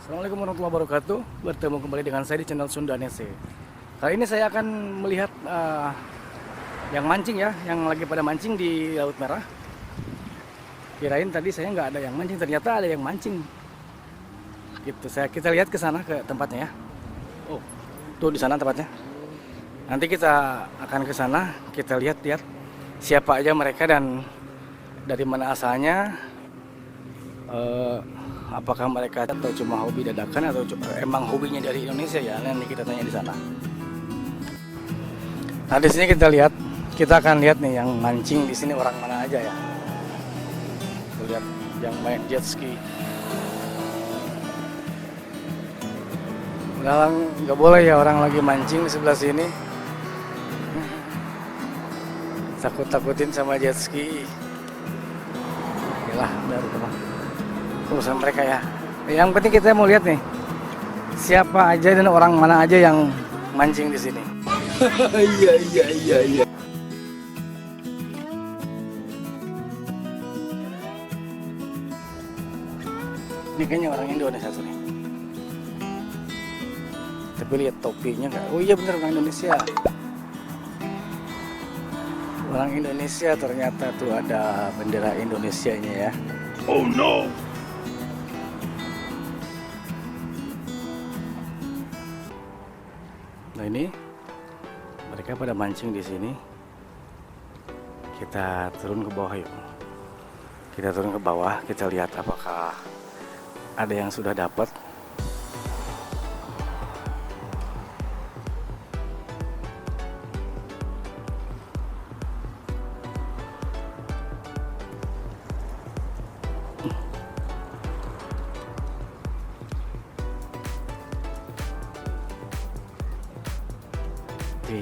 Assalamualaikum warahmatullahi wabarakatuh. Bertemu kembali dengan saya di channel Sundanese. Kali ini saya akan melihat yang mancing ya, yang lagi pada mancing di Laut Merah. Kirain tadi saya nggak ada yang mancing, ternyata ada yang mancing. Gitu. Kita lihat ke sana ke tempatnya ya. Oh, tuh di sana tempatnya. Nanti kita akan ke sana, kita lihat-lihat siapa aja mereka dan dari mana asalnya. Apakah mereka atau cuma hobi dadakan atau emang hobinya dari Indonesia ya? Nanti kita tanya di sana. Nah di sini kita akan lihat nih yang mancing di sini orang mana aja ya. Kita lihat yang main jet ski. Nggak boleh ya orang lagi mancing di sebelah sini. Takut-takutin sama jet ski. Yalah, dari teman. Urusan mereka ya. Yang penting kita mau lihat nih siapa aja dan orang mana aja yang mancing di sini. Iya. Ini kayaknya orang Indonesia tuh nih. Tapi lihat topinya nggak? Oh iya bener orang Indonesia. Orang Indonesia ternyata tuh ada bendera Indonesianya ya. Oh no. Nah ini mereka pada mancing di sini. Kita turun ke bawah yuk. Kita turun ke bawah, kita lihat apakah ada yang sudah dapat.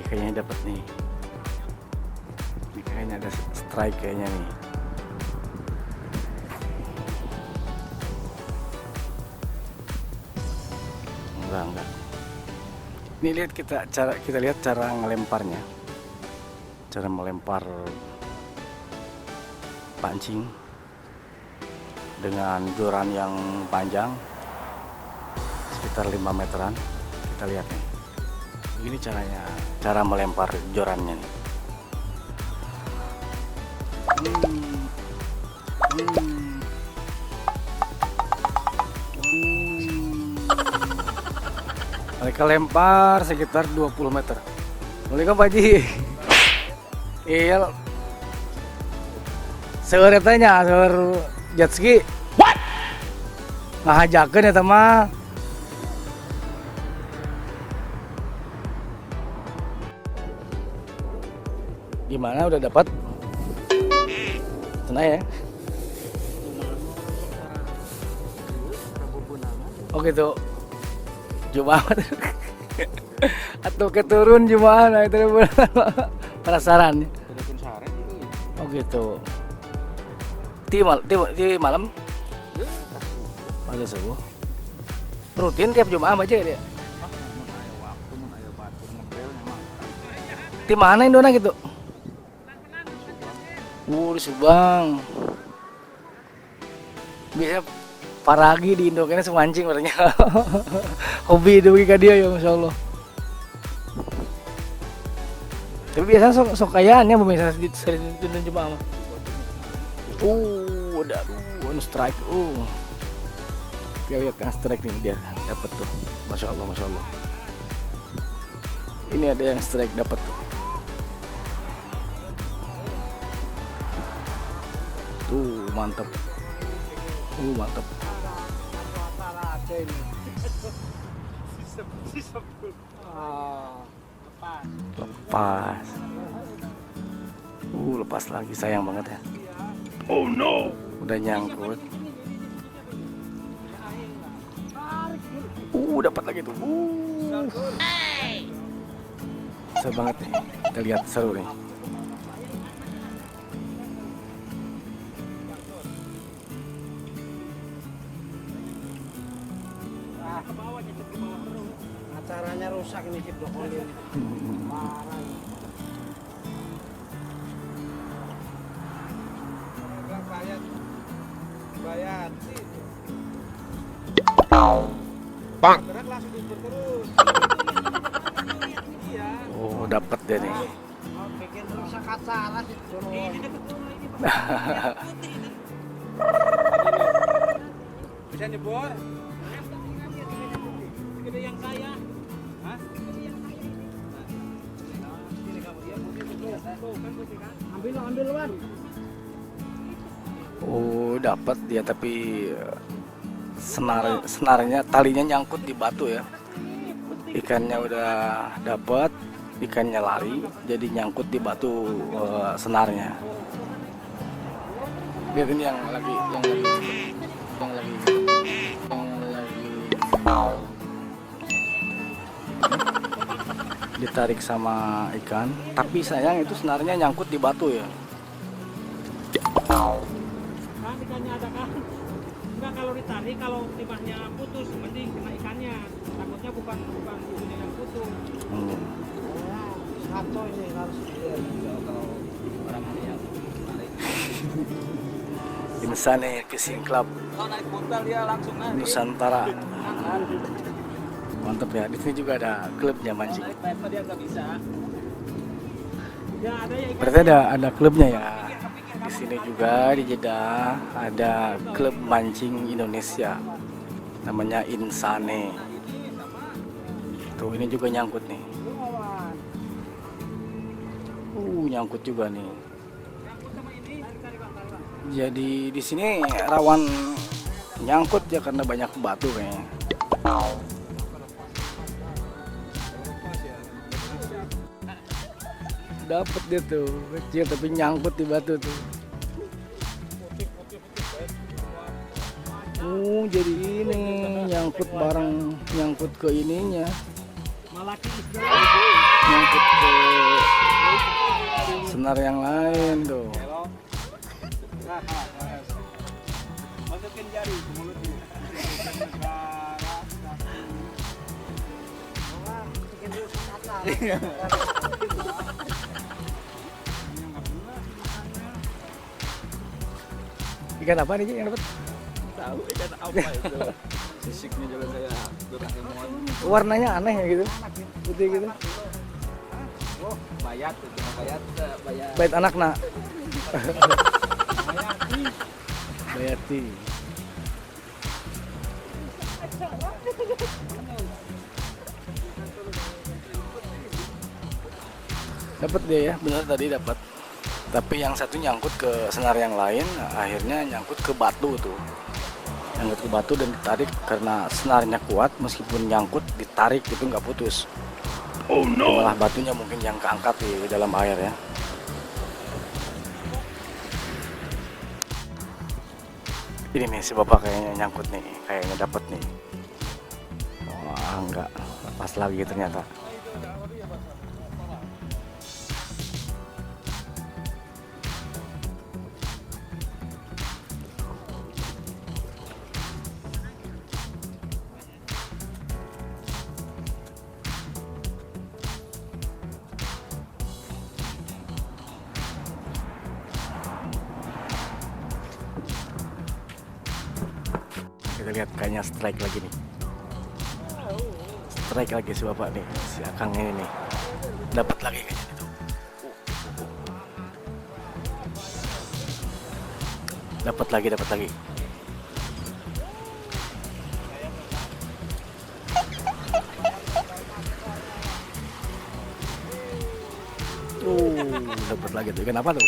Kayaknya dapat nih. Ini kayaknya ada strike kayaknya nih. Enggak. Ini lihat kita lihat cara ngelemparnya. Cara melempar pancing dengan joran yang panjang sekitar 5 meteran. Kita lihat nih. Ini cara melempar jorannya nih. Mereka lempar sekitar 20 meter. Assalamualaikum Pak Haji. Iya. Seur tanya, seur jet ski. What? Ngahajakeun eta mah. Gimana udah dapat? Tenang ya. Oh gitu. Jumaat. Atau keturun Jumaat nah itu penasaran. Oh gitu. Di malam? Pada subuh. Rutin tiap Jumaat aja dia. Di mana Indona gitu? Di Subang. Biasa paragi di Indo kayaknya semancing orangnya. Hobi itu ke dia ya Masya Allah. Tapi biasanya sok kayaannya pemirsa di Jemaah mah. Udah strike. Kita lihat kan strike nih dia dapat tuh. Masya Allah. Ini ada yang strike dapat tuh. Tuh mantap. Mantap. Lepas. Lepas lagi, sayang banget ya. Oh no. Udah nyangkut. Dapat lagi tuh. Seru banget nih. Kita lihat seru nih. Acaranya rusak ini blok ini. Bayar. Gerak langsung diukur terus. Iya. Oh, dapat dia nih. Oh, bikin rusak acara sih. Ini dekat rumah ini. Bisa nyebor? Gede yang kaya. Hah? Ambil Wan. Oh, dapat dia tapi senarnya talinya nyangkut di batu ya. Ikannya udah dapat, ikannya lari, jadi nyangkut di batu senarnya. Lihat ini yang lagi ditarik sama ikan, tapi sayang itu senarnya nyangkut di batu ya. Kan ikannya ada kan? Enggak, kalau ditarik, kalau timahnya putus, mending kena ikannya. Takutnya bukan itunya yang putus. Satu ini harus kalau orang yang tarik. Insane Fishing Club Kalau naik buntal dia langsung narik. Nusantara. Mantap ya. Di sini juga ada klubnya mancing. Narik level dia nggak bisa. Ya ada ya ikan. Berarti ada klubnya ya. Di sini juga di Jeddah ada klub mancing Indonesia. Namanya Insane. Tuh ini juga nyangkut nih. Nyangkut juga nih. Jadi di sini rawan nyangkut ya karena banyak batu kayaknya. Dapat dia tuh kecil tapi nyangkut di batu tuh. Jadi ini nyangkut bareng, nyangkut ke ininya, nyangkut ke senar yang lain tuh. Masukin jari ke mulutnya. Ikan apa nih yang dapat? Tahu ikan apa itu? Sisiknya juga saya Doraemon. Warnanya aneh ya gitu, putih gitu. Oh, bayat itu, bayat. Bait anak nak. Bayati. Dapat dia ya, benar tadi dapat. Tapi yang satu nyangkut ke senar yang lain, akhirnya nyangkut ke batu tuh. Nyangkut ke batu dan ditarik karena senarnya kuat, meskipun nyangkut ditarik itu nggak putus. Oh no. Malah batunya mungkin yang keangkat di dalam air ya. Ini nih si bapak kayaknya nyangkut nih, kayaknya dapat nih. Wah enggak, lepas lagi ternyata. Kita lihat kayaknya strike lagi nih. Strike lagi si bapak nih, si Akang ini nih. Dapat lagi kayaknya itu. Dapat lagi. Dapat lagi tuh. Ikan apa tuh?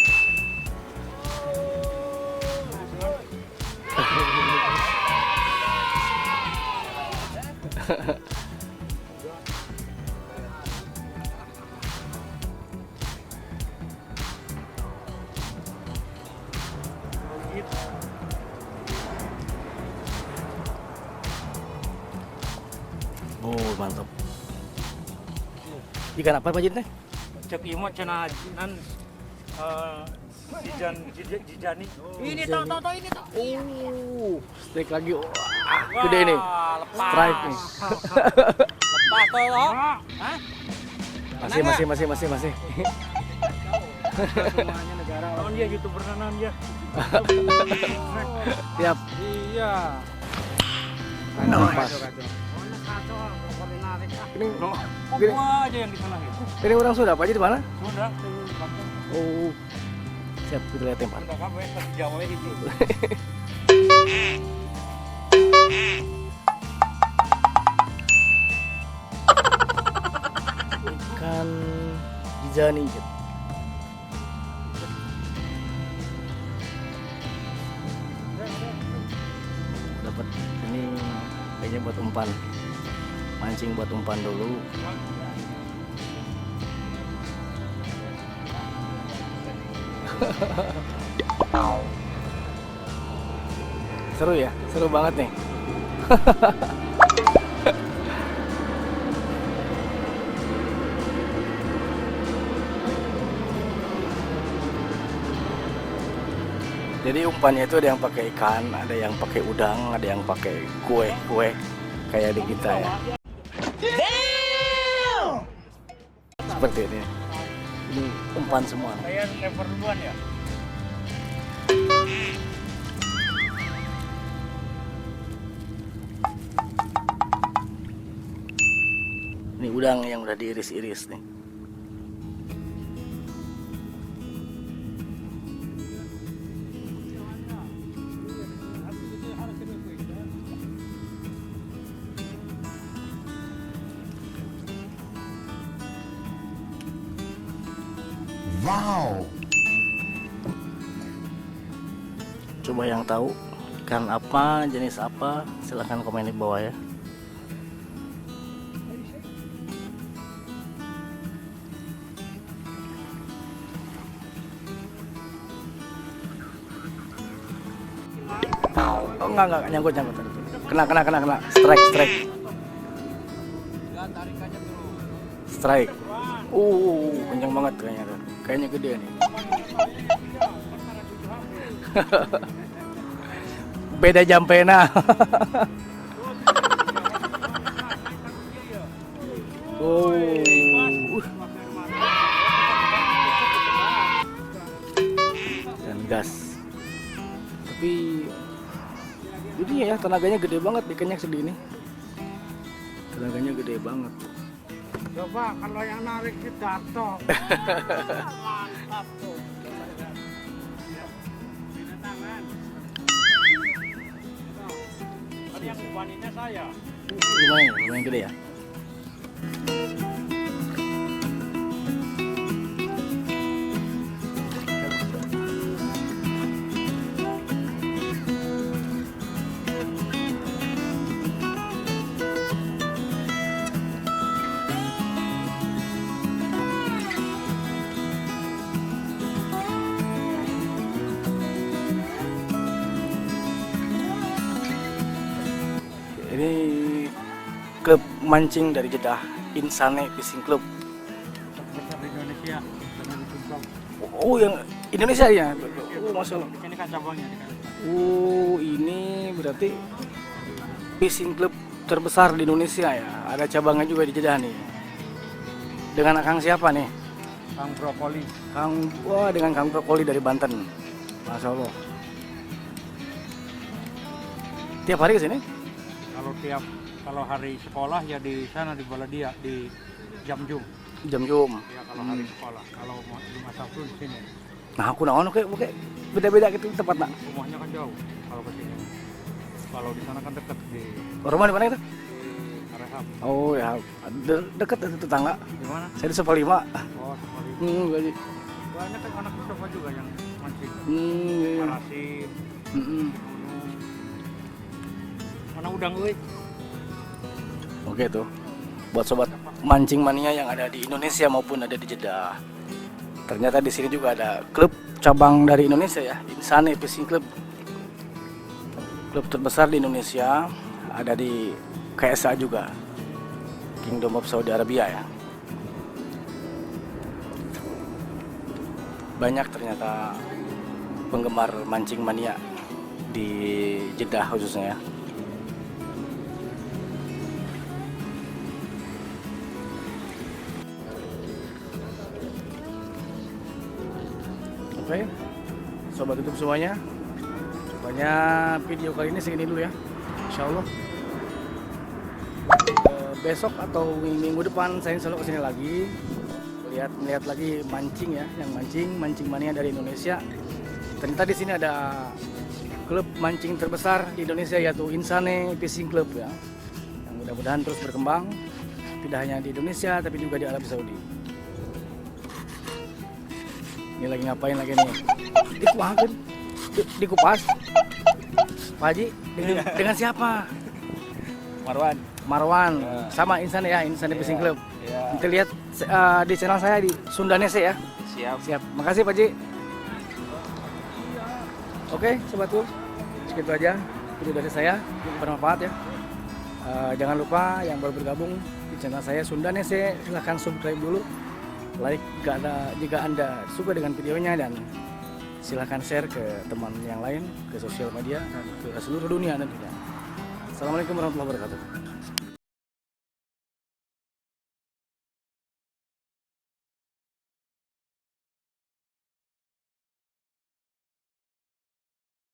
Oh mantap. Ikan apa Pak Jin teh? Cek imut cenah nan jijani. Ini tahu ini tahu. Strike lagi. Wah, gede nih. Lepas. Strike nih. Lepas toh. Hah? Masih. Semuanya negara. Oh dia YouTuber nanan dia. Siap. Iya. Lepas. Ini Kok Gini. gua aja yang disalahin? ini orang Sunda Pak, di mana? Sudah, kampung. Oh. Siap, kita lihat tempat. Sudah kamu ya, satu Jawa itu. Ikan jijani. Dapat ini kayaknya buat umpan. Mancing buat umpan dulu. Seru ya, seru banget nih. Jadi umpannya itu ada yang pakai ikan, ada yang pakai udang, ada yang pakai kue kayak di kita ya. Seperti ini. Ini umpan semua. Saya lever duluan ya. Ini udang yang udah diiris-iris nih. Wow. Coba yang tahu ikan apa, jenis apa, silahkan komen di bawah ya. Oh enggak, nyangkut. Kena. Strike. Strike. Kencang banget kayaknya tuh. Kayaknya gede nih. Beda jam pena. Oh. Dan gas. Tapi ini ya tenaganya gede banget ikannya segini. Tenaganya gede banget. Coba kalau yang narik si Darto. Mantap tuh. Bina tangan. Tadi yang ubaninnya saya. Lumayan gede ya. Ini klub mancing dari Jeddah, Insane Fishing Club. Besar di Indonesia. Oh, yang Indonesia ya? Oh, masya Allah. Ini kan cabangnya. Oh, ini berarti fishing club terbesar di Indonesia ya. Ada cabangnya juga di Jeddah nih. Dengan Kang siapa nih? Kang Brokoli. Dengan Kang Brokoli dari Banten. Masya Allah. Tiap hari ke sini? Kalau hari sekolah ya di sana di Baladia di Jamjum. Jam-jam. Ya kalau hari sekolah. Kalau di masa itu di sini. Nah, aku naon oke beda-beda gitu tempat nak. Rumahnya kan jauh kalau ke sini. Kalau di sana kan dekat di Rumah di mana itu? Areham. Oh ya, dekat itu tetangga. Di mana? Saya di Sofa 5. Oh, sekali. Gaji. Banyak kan anak Mustafa juga yang mancing. Iya. Parasit, mana udang euy? Oke tuh. Buat sobat mancing mania yang ada di Indonesia maupun ada di Jeddah. Ternyata di sini juga ada klub cabang dari Indonesia ya, Insane Fishing Club. Klub terbesar di Indonesia, ada di KSA juga. Kingdom of Saudi Arabia ya. Banyak ternyata penggemar mancing mania di Jeddah khususnya ya. Oke, sobat YouTube semuanya, cobanya video kali ini segini dulu ya, Insya Allah. besok atau minggu depan saya insya Allah kesini lagi melihat lagi mancing ya, yang mancing mania dari Indonesia. Ternyata di sini ada klub mancing terbesar di Indonesia yaitu Insane Fishing Club ya, yang mudah-mudahan terus berkembang tidak hanya di Indonesia tapi juga di Arab Saudi. Ini lagi ngapain lagi nih? Dikuahin, dikupas. Pak Haji dengan siapa? Marwan, sama Insane ya, Insane Fishing Club. Kita lihat di channel saya di Sundanese ya. Siap. Makasih Pak Haji. Oke, sobatku, segitu aja video dari saya, bermanfaat ya. Jangan lupa yang baru bergabung di channel saya Sundanese, silahkan subscribe dulu, like jika Anda suka dengan videonya, dan silahkan share ke teman yang lain, ke sosial media, dan ke seluruh dunia tentunya. Assalamualaikum warahmatullahi wabarakatuh.